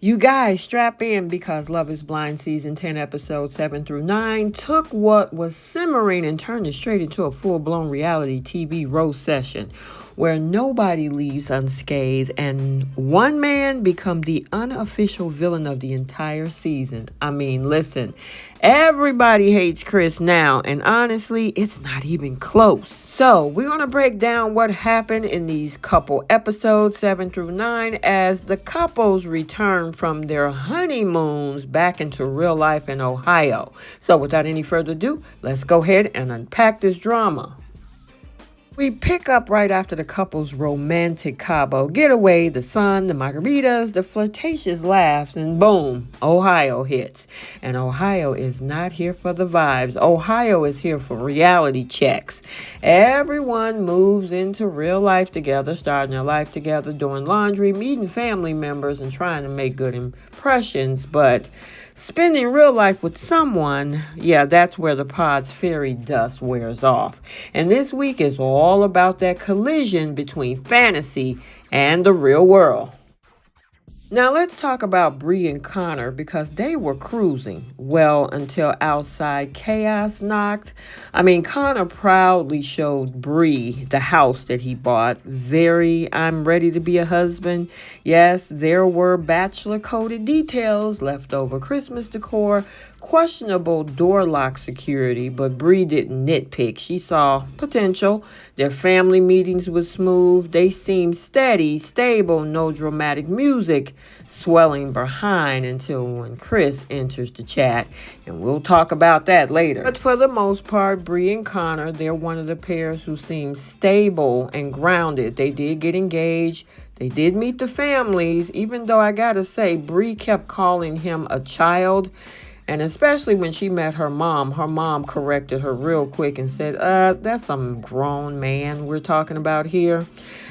You guys, strap in because Love is Blind Season 10, Episodes 7 through 9 took what was simmering and turned it straight into a full-blown reality TV roast session where nobody leaves unscathed and one man become the unofficial villain of the entire season. I mean, listen, everybody hates Chris now, and honestly, it's not even close. So, we're going to break down what happened in these couple episodes 7 through 9 as the couples return from their honeymoons back into real life in Ohio. So, without any further ado, let's go ahead and unpack this drama. We pick up right after the couple's romantic Cabo getaway, the sun, the margaritas, the flirtatious laughs, and boom, Ohio hits. And Ohio is not here for the vibes. Ohio is here for reality checks. Everyone moves into real life together, starting their life together, doing laundry, meeting family members, and trying to make good impressions. But spending real life with someone, that's where the pod's fairy dust wears off. And this week is all about that collision between fantasy and the real world. Now let's talk about Bri and Connor because they were cruising, well, until outside chaos knocked. Connor proudly showed Bri the house that he bought. I'm ready to be a husband. Yes, there were bachelor-coded details, leftover Christmas decor, questionable door lock security, but Bri didn't nitpick. She saw potential. Their family meetings were smooth. They seemed steady, stable, no dramatic music swelling behind until when Chris enters the chat, and we'll talk about that later. But for the most part, Bri and Connor, they're one of the pairs who seem stable and grounded. They did get engaged. They did meet the families, even though I gotta say, Bri kept calling him a child. And especially when she met her mom corrected her real quick and said, that's some grown man we're talking about here.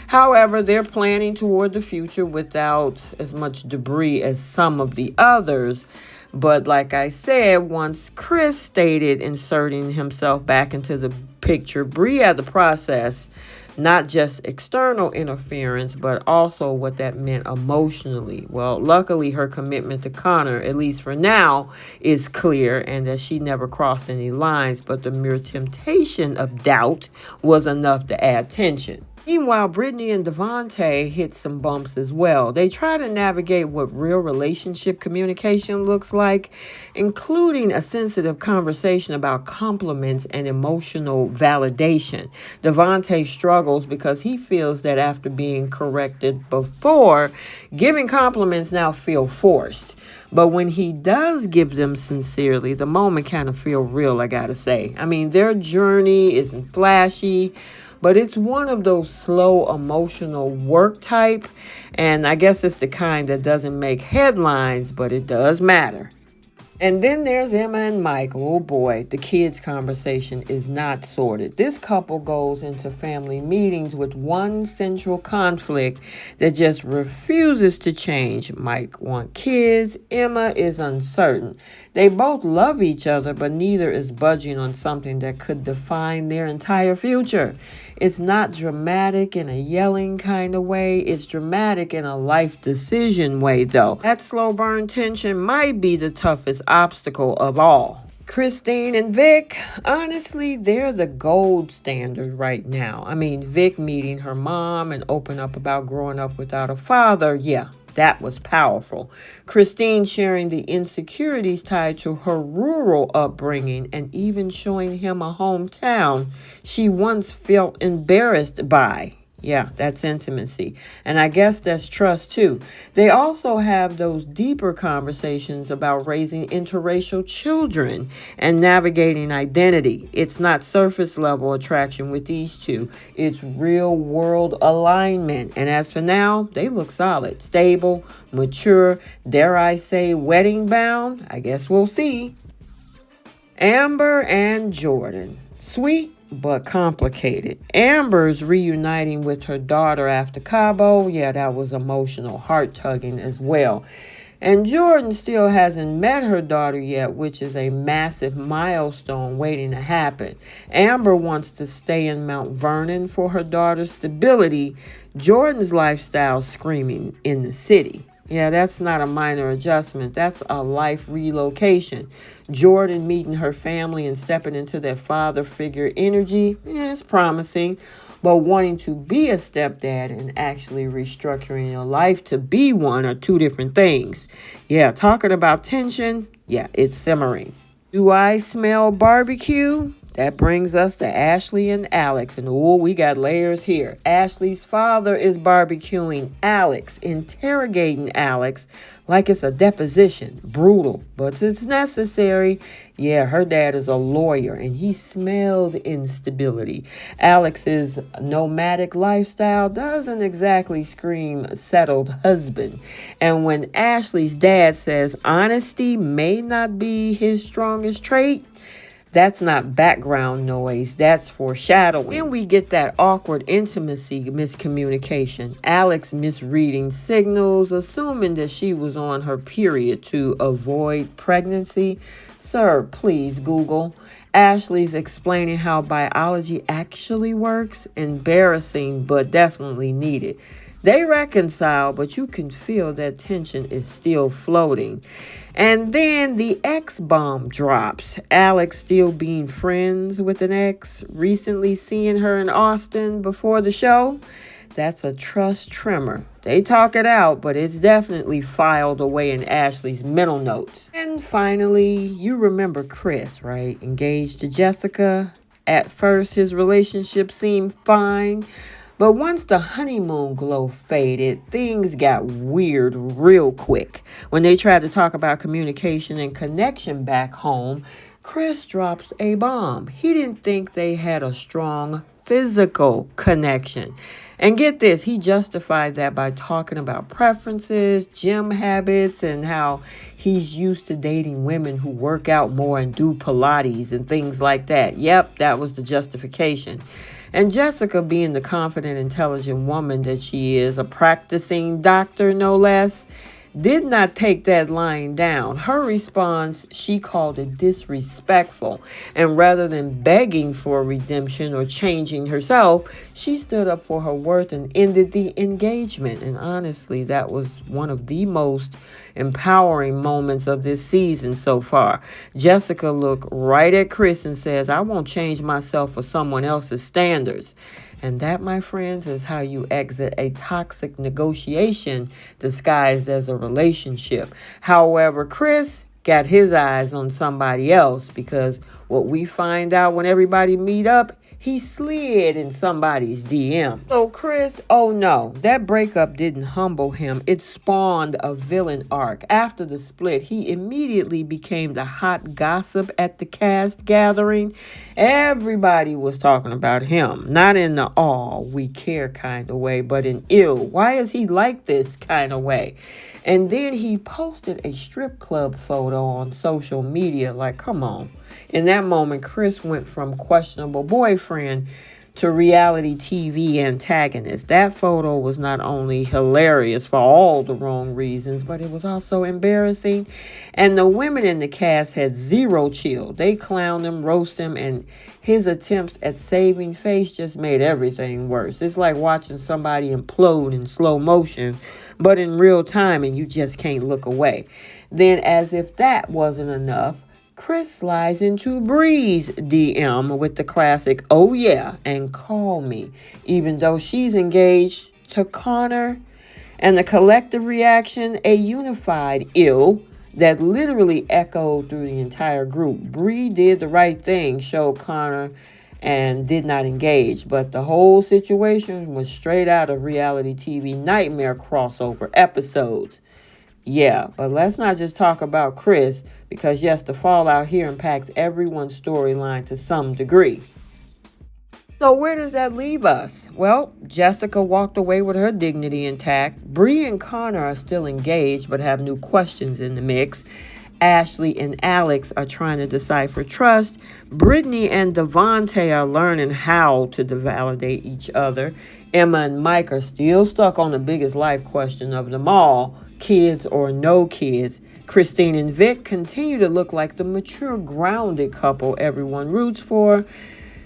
However, they're planning toward the future without as much debris as some of the others. But like I said, once Chris stated inserting himself back into the picture, Bri had to process not just external interference, but also what that meant emotionally. Well, luckily, her commitment to Connor, at least for now, is clear and that she never crossed any lines, but the mere temptation of doubt was enough to add tension. Meanwhile, Brittany and Devontae hit some bumps as well. They try to navigate what real relationship communication looks like, including a sensitive conversation about compliments and emotional validation. Devontae struggles because he feels that after being corrected before, giving compliments now feel forced. But when he does give them sincerely, the moment kind of feel real, I gotta say. Their journey isn't flashy, but it's one of those slow emotional work type. And I guess it's the kind that doesn't make headlines, but it does matter. And then there's Emma and Mike. Oh boy, the kids' conversation is not sorted. This couple goes into family meetings with one central conflict that just refuses to change. Mike wants kids. Emma is uncertain. They both love each other, but neither is budging on something that could define their entire future. It's not dramatic in a yelling kind of way. It's dramatic in a life decision way, though. That slow burn tension might be the toughest obstacle of all. Christine and Vic, honestly, they're the gold standard right now. Vic meeting her mom and open up about growing up without a father, that was powerful. Christine sharing the insecurities tied to her rural upbringing and even showing him a hometown she once felt embarrassed by. Yeah, that's intimacy. And I guess that's trust too. They also have those deeper conversations about raising interracial children and navigating identity. It's not surface level attraction with these two. It's real world alignment. And as for now, they look solid, stable, mature, dare I say wedding bound? I guess we'll see. Amber and Jordan. Sweet but complicated. Amber's reuniting with her daughter after Cabo. That was emotional, heart-tugging as well. And Jordan still hasn't met her daughter yet, which is a massive milestone waiting to happen. Amber wants to stay in Mount Vernon for her daughter's stability. Jordan's lifestyle screaming in the city. Yeah, that's not a minor adjustment. That's a life relocation. Jordan meeting her family and stepping into that father figure energy, yeah, it's promising. But wanting to be a stepdad and actually restructuring your life to be one are two different things. Yeah, talking about tension, yeah, it's simmering. Do I smell barbecue? That brings us to Ashley and Alex. And oh, we got layers here. Ashley's father is barbecuing Alex, interrogating Alex like it's a deposition. Brutal, but it's necessary. Yeah, her dad is a lawyer and he smelled instability. Alex's nomadic lifestyle doesn't exactly scream settled husband. And when Ashley's dad says honesty may not be his strongest trait, that's not background noise. That's foreshadowing. Then we get that awkward intimacy miscommunication. Alex misreading signals, assuming that she was on her period to avoid pregnancy. Sir, please Google. Ashley's explaining how biology actually works. Embarrassing, but definitely needed. They reconcile, but you can feel that tension is still floating. And then the X bomb drops. Alex still being friends with an ex, recently seeing her in Austin before the show. That's a trust tremor. They talk it out, but it's definitely filed away in Ashley's mental notes. And finally, you remember Chris, right? Engaged to Jessica. At first, his relationship seemed fine. But once the honeymoon glow faded, things got weird real quick. When they tried to talk about communication and connection back home, Chris drops a bomb. He didn't think they had a strong physical connection. And get this, he justified that by talking about preferences, gym habits, and how he's used to dating women who work out more and do Pilates and things like that. Yep, that was the justification. And Jessica, being the confident, intelligent woman that she is, a practicing doctor no less, did not take that lying down. Her response, she called it disrespectful. And rather than begging for redemption or changing herself, she stood up for her worth and ended the engagement. And honestly, that was one of the most empowering moments of this season so far. Jessica looked right at Chris and says, I won't change myself for someone else's standards. And that, my friends, is how you exit a toxic negotiation disguised as a relationship. However, Chris got his eyes on somebody else, because what we find out when everybody meet up, he slid in somebody's DM. So Chris, oh no, that breakup didn't humble him. It spawned a villain arc. After the split, he immediately became the hot gossip at the cast gathering. Everybody was talking about him, not in the aw, we care kind of way, but in ew, why is he like this kind of way? And then he posted a strip club photo on social media. Like, come on. In that moment, Chris went from questionable boyfriend to reality TV antagonist. That photo was not only hilarious for all the wrong reasons, but it was also embarrassing. And the women in the cast had zero chill. They clowned him, roast him, and his attempts at saving face just made everything worse. It's like watching somebody implode in slow motion, but in real time, and you just can't look away. Then, as if that wasn't enough, Chris slides into Bri's DM with the classic, oh yeah, and call me, even though she's engaged to Connor. And the collective reaction, a unified ill that literally echoed through the entire group. Bri did the right thing, showed Connor, and did not engage. But the whole situation was straight out of reality TV nightmare crossover episodes. Yeah, but let's not just talk about Chris, because yes, the fallout here impacts everyone's storyline to some degree. So where does that leave us? Well, Jessica walked away with her dignity intact. Bri and Connor are still engaged, but have new questions in the mix. Ashley and Alex are trying to decipher trust. Brittany and Devontae are learning how to validate each other. Emma and Mike are still stuck on the biggest life question of them all, kids or no kids. Christine and Vic continue to look like the mature, grounded couple everyone roots for.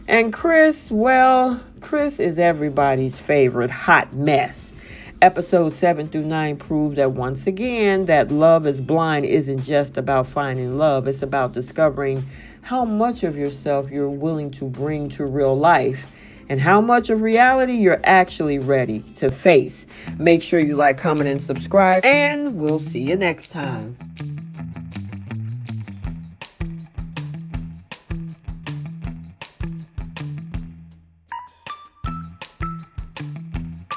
And Chris, well, Chris is everybody's favorite hot mess. Episode 7 through 9 prove that once again that Love is Blind isn't just about finding love. It's about discovering how much of yourself you're willing to bring to real life and how much of reality you're actually ready to face. Make sure you like, comment, and subscribe, and we'll see you next time.